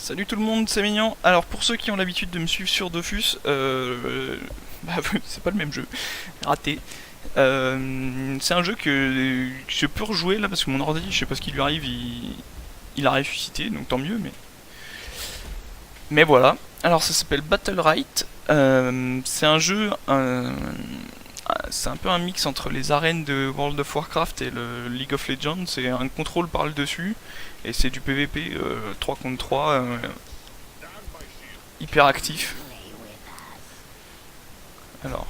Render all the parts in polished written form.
Salut tout le monde, c'est Mignon. Alors pour ceux qui ont l'habitude de me suivre sur Dofus, bah, c'est pas le même jeu, raté. C'est un jeu que je peux rejouer là parce que mon ordi, je sais pas ce qui lui arrive, il a ressuscité, donc tant mieux. Mais voilà. Alors ça s'appelle Battle Right. C'est un jeu, c'est un peu un mix entre les arènes de World of Warcraft et le League of Legends. C'est un contrôle par le dessus et c'est du PVP 3 contre 3 hyper actif. Alors,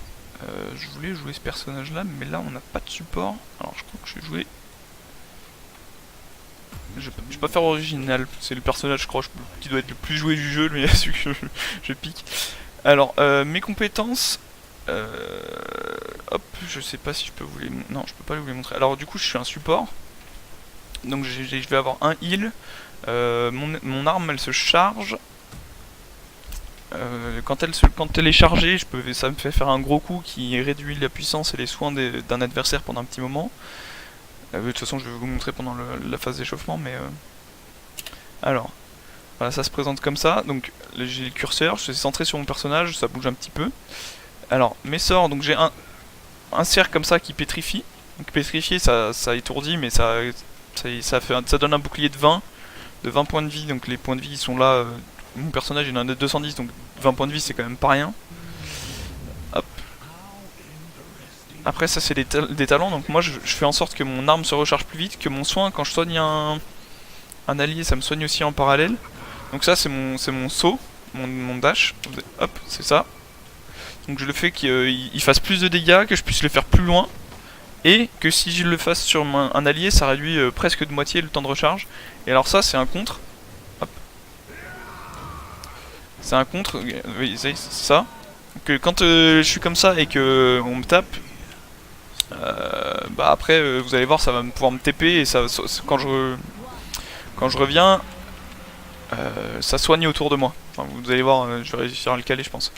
je voulais jouer ce personnage-là, mais là on n'a pas de support. Alors je crois que je vais jouer. Je vais pas faire original. C'est le personnage, je crois, qui doit être le plus joué du jeu, mais celui que je pique. Alors, mes compétences. Hop, je sais pas si je peux vous les. Non, je peux pas vous les montrer. Alors, du coup, je suis un support. Donc, je vais avoir un heal. Mon arme, elle se charge. Quand elle est chargée, ça me fait faire un gros coup qui réduit la puissance et les soins d'un adversaire pendant un petit moment. De toute façon, je vais vous montrer pendant la phase d'échauffement, mais alors, voilà, ça se présente comme ça. Donc, j'ai le curseur, je suis centré sur mon personnage, ça bouge un petit peu. Alors, mes sorts, donc j'ai un cercle comme ça qui pétrifie. Donc, pétrifier, ça étourdit, mais ça donne un bouclier de 20 points de vie. Donc, les points de vie sont là. Mon personnage il en a 210, donc 20 points de vie, c'est quand même pas rien. Hop. Après, ça, c'est des talents. Donc, moi, je fais en sorte que mon arme se recharge plus vite, que mon soin, quand je soigne un allié, ça me soigne aussi en parallèle. Donc ça c'est mon saut, mon dash. Hop, c'est ça. Donc je le fais qu'il fasse plus de dégâts, que je puisse le faire plus loin. Et que si je le fasse sur un allié, ça réduit presque de moitié le temps de recharge. Et alors ça c'est un contre. Hop. C'est un contre, oui c'est ça. Que quand je suis comme ça et que on me tape, bah après vous allez voir ça va pouvoir me TP et quand je reviens, ça soigne autour de moi. Enfin, vous allez voir, je vais réussir à le caler, je pense.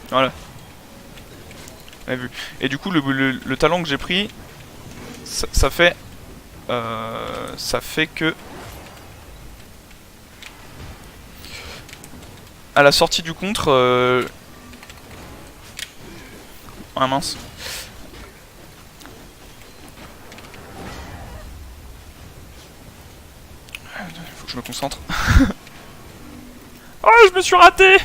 Voilà, vous avez vu. Et du coup, le talent que j'ai pris, ça fait que à la sortie du contre, ah mince. Faut que je me concentre. Oh, je me suis raté.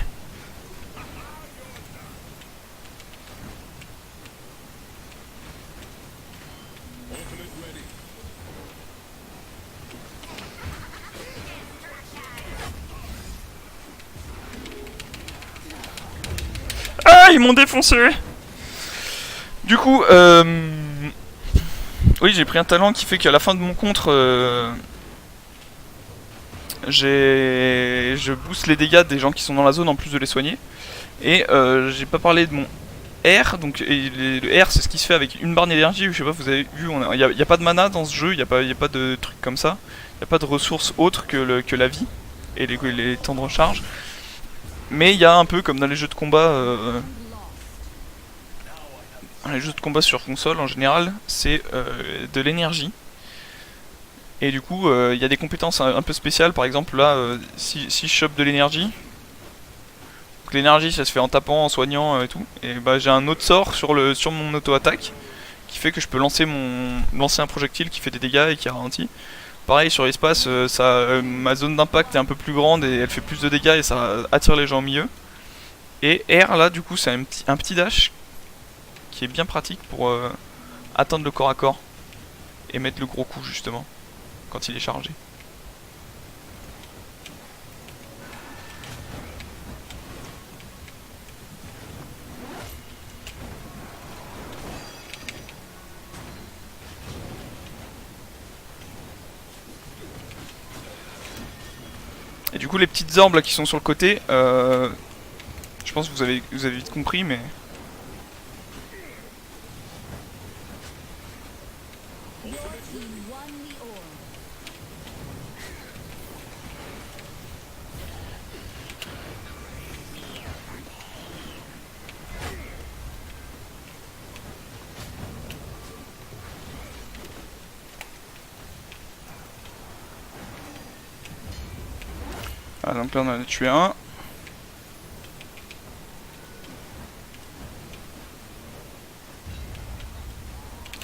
Ah, ils m'ont défoncé. Du coup, oui, j'ai pris un talent qui fait qu'à la fin de mon contre, je booste les dégâts des gens qui sont dans la zone en plus de les soigner. Et j'ai pas parlé de mon R, donc le R c'est ce qui se fait avec une barre d'énergie, je sais pas, vous avez vu, il y a pas de mana dans ce jeu, il y a pas de trucs comme ça, il y a pas de ressources autres que la vie et les temps de recharge. Mais il y a un peu comme dans les jeux de combat, sur console en général, c'est de l'énergie. Et du coup, il y a des compétences un peu spéciales, par exemple là, si je chope de l'énergie, l'énergie ça se fait en tapant, en soignant et tout. Et bah j'ai un autre sort sur mon auto-attaque qui fait que je peux lancer un projectile qui fait des dégâts et qui ralentit. Pareil sur l'espace, ma zone d'impact est un peu plus grande et elle fait plus de dégâts et ça attire les gens au milieu. Et R là du coup c'est un petit dash qui est bien pratique pour atteindre le corps à corps et mettre le gros coup justement quand il est chargé. Et du coup les petites orbes là qui sont sur le côté, je pense que vous avez vite compris mais... Ah, donc là on en a tué un.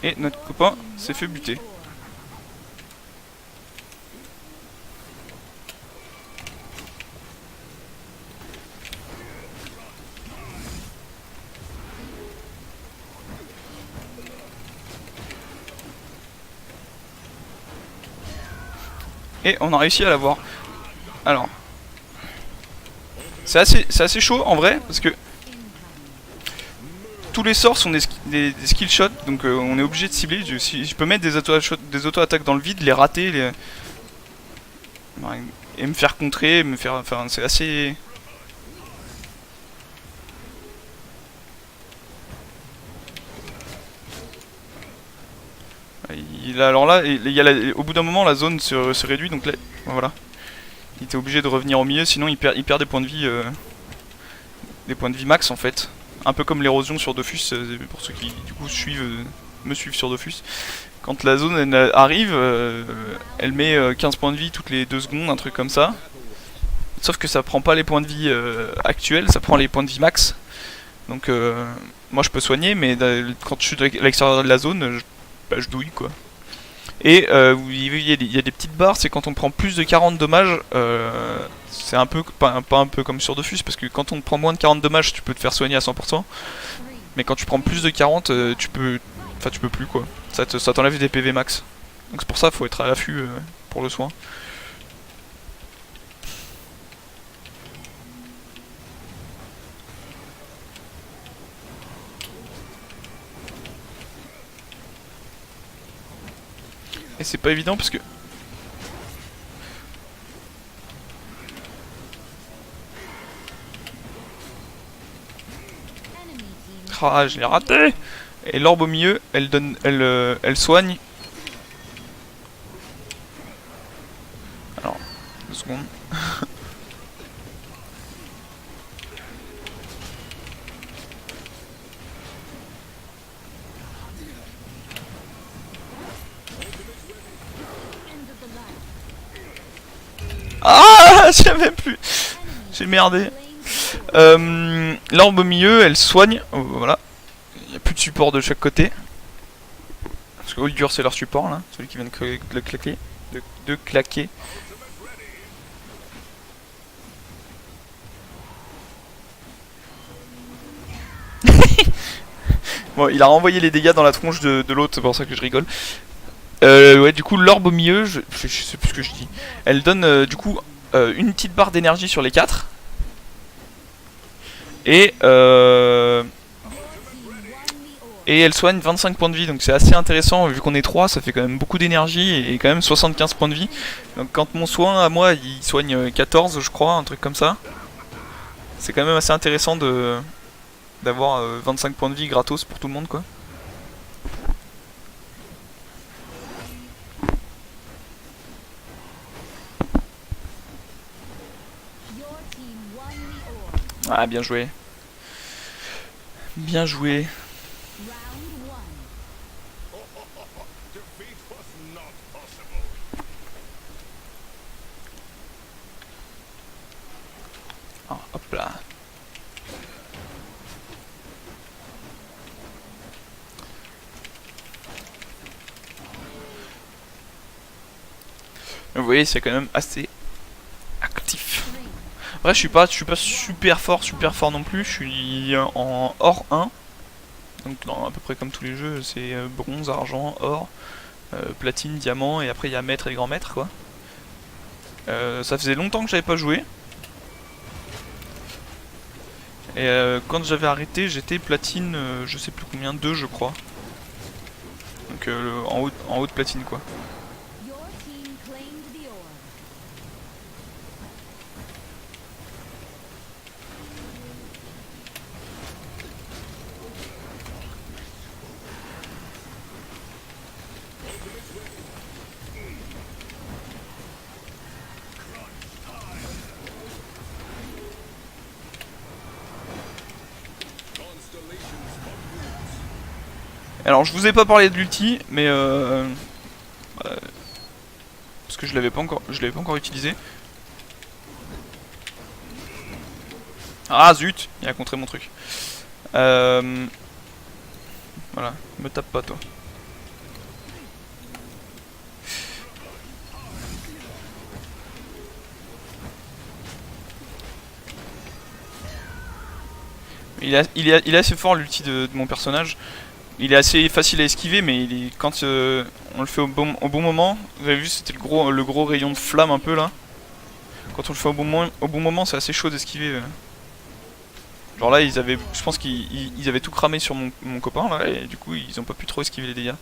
Et notre copain s'est fait buter. Et on a réussi à l'avoir. Alors, c'est assez chaud en vrai, parce que tous les sorts sont des skill shots, donc on est obligé de cibler. Je peux mettre des auto-attaques dans le vide, les rater, et me faire contrer, enfin c'est assez... Alors là, au bout d'un moment, la zone se réduit, donc là, voilà. Il était obligé de revenir au milieu, sinon il perd des points de vie, des points de vie max en fait. Un peu comme l'érosion sur Dofus, pour ceux qui du coup me suivent sur Dofus. Quand la zone arrive, elle met 15 points de vie toutes les 2 secondes, un truc comme ça. Sauf que ça prend pas les points de vie actuels, ça prend les points de vie max. Donc moi je peux soigner, mais quand je suis à l'extérieur de la zone, je douille quoi. Et il y a des petites barres, c'est quand on prend plus de 40 dommages, c'est un peu, pas un peu comme sur Dofus, parce que quand on prend moins de 40 dommages, tu peux te faire soigner à 100%. Mais quand tu prends plus de 40, tu peux plus quoi. Ça t'enlève des PV max. Donc c'est pour ça qu'il faut être à l'affût pour le soin. Et c'est pas évident parce que... Ah, je l'ai raté. Et l'orbe au milieu, elle soigne. Alors, 2 secondes. Ah, j'ai même plus. J'ai merdé. L'orbe au milieu, elle soigne. Voilà. Il n'y a plus de support de chaque côté. Parce que Ulgur c'est leur support là, celui qui vient de claquer. De claquer. Bon, il a renvoyé les dégâts dans la tronche de l'autre, c'est pour ça que je rigole. Ouais, du coup, l'orbe au milieu, je sais plus ce que je dis. Elle donne du coup une petite barre d'énergie sur les 4. Et elle soigne 25 points de vie, donc c'est assez intéressant, vu qu'on est 3, ça fait quand même beaucoup d'énergie et quand même 75 points de vie. Donc quand mon soin à moi, il soigne 14 je crois, un truc comme ça. C'est quand même assez intéressant d'avoir 25 points de vie gratos pour tout le monde quoi. Ah, bien joué. Bien joué. Ah, hop là. Vous voyez, c'est quand même assez actif. Après, je suis pas super fort non plus. Je suis en or 1. Donc, dans, à peu près comme tous les jeux, c'est bronze, argent, or, platine, diamant, et après il y a maître et grand maître quoi. Ça faisait longtemps que j'avais pas joué. Et quand j'avais arrêté, j'étais platine, je sais plus combien, 2 je crois. Donc en haut de platine quoi. Alors je vous ai pas parlé de l'ulti, mais parce que je l'avais pas encore utilisé. Ah zut, il a contré mon truc. Voilà, me tape pas toi. Il est assez fort l'ulti de mon personnage. Il est assez facile à esquiver, mais quand on le fait au bon moment, vous avez vu c'était le gros rayon de flamme un peu là. Quand on le fait au bon moment, c'est assez chaud d'esquiver. Genre là, je pense qu'ils avaient tout cramé sur mon copain là, et du coup ils ont pas pu trop esquiver les dégâts.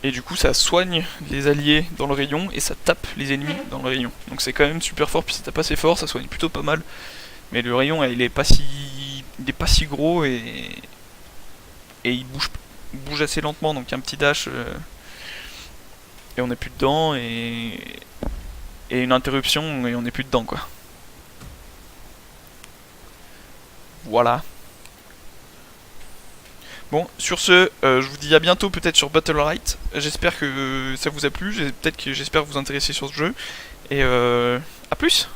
Et du coup ça soigne les alliés dans le rayon et ça tape les ennemis dans le rayon. Donc c'est quand même super fort, puis ça tape assez fort, ça soigne plutôt pas mal. Mais le rayon il est pas si gros et il bouge assez lentement, donc un petit dash et on est plus dedans et une interruption et on est plus dedans quoi. Voilà. Bon, sur ce, je vous dis à bientôt peut-être sur Battlerite. J'espère que ça vous a plu, j'espère vous intéresser sur ce jeu. Et à plus!